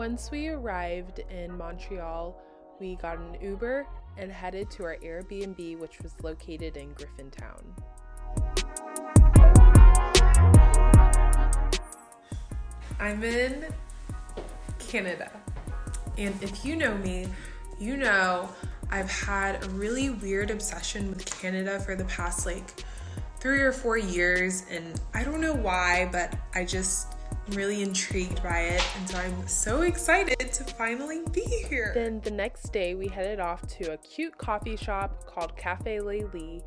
Once we arrived in Montreal, we got an Uber and headed to our Airbnb, which was located in Griffintown. I'm in Canada, and if you know me, you know I've had a really weird obsession with Canada for the past 3 or 4 years, and I don't know why, but I just am really intrigued by it, and so I'm so excited to finally be here. Then the next day we headed off to a cute coffee shop called Cafe Lely,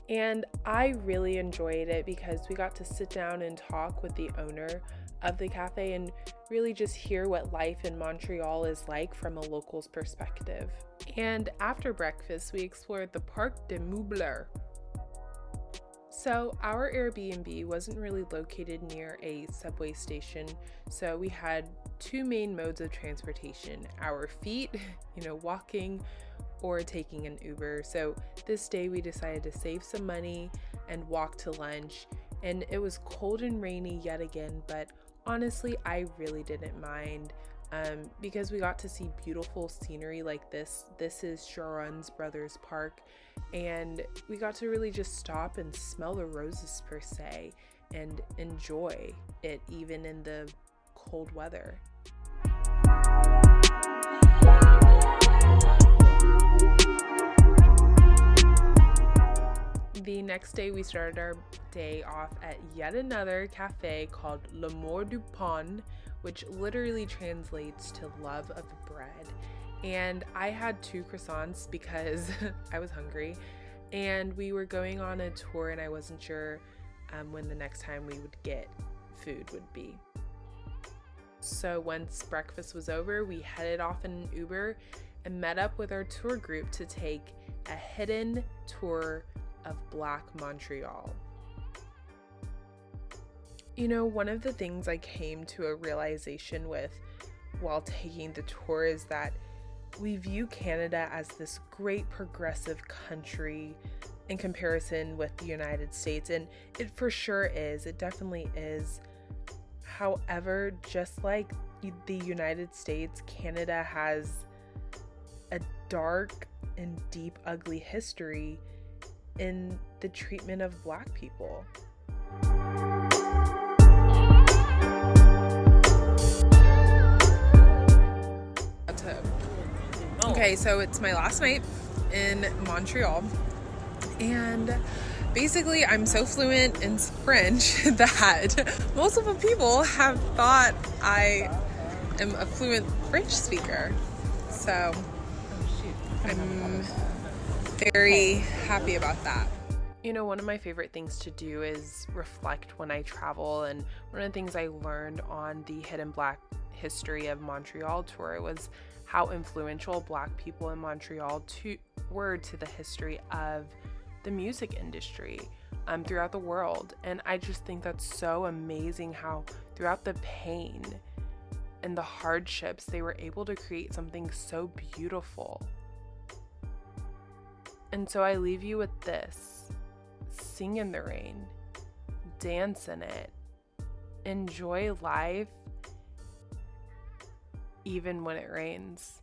and I really enjoyed it because we got to sit down and talk with the owner of the cafe and really just hear what life in Montreal is like from a local's perspective. And after breakfast, we explored the Parc des Meubles. So our Airbnb wasn't really located near a subway station, so we had 2 main modes of transportation: our feet, walking, or taking an Uber. So this day we decided to save some money and walk to lunch, and it was cold and rainy yet again, but honestly, I really didn't mind because we got to see beautiful scenery like this. This is Sharon's Brothers Park, and we got to really just stop and smell the roses per se and enjoy it even in the cold weather. The next day, we started our day off at yet another cafe called L'Amour du Pain, which literally translates to love of bread. And I had 2 croissants because I was hungry, and we were going on a tour, and I wasn't sure when the next time we would get food would be. So once breakfast was over, we headed off in an Uber and met up with our tour group to take a hidden tour of Black Montreal. One of the things I came to a realization with while taking the tour is that we view Canada as this great progressive country in comparison with the United States, and it for sure is. It definitely is. However, just like the United States, Canada has a dark and deep, ugly history in the treatment of Black people. Okay, so it's my last night in Montreal, and basically I'm so fluent in French that multiple people have thought I am a fluent French speaker. So I'm very happy about that. One of my favorite things to do is reflect when I travel, and one of the things I learned on the Hidden Black History of Montreal tour was how influential Black people in Montreal were to the history of the music industry throughout the world. And I just think that's so amazing how throughout the pain and the hardships, they were able to create something so beautiful. And so I leave you with this: sing in the rain, dance in it, enjoy life even when it rains.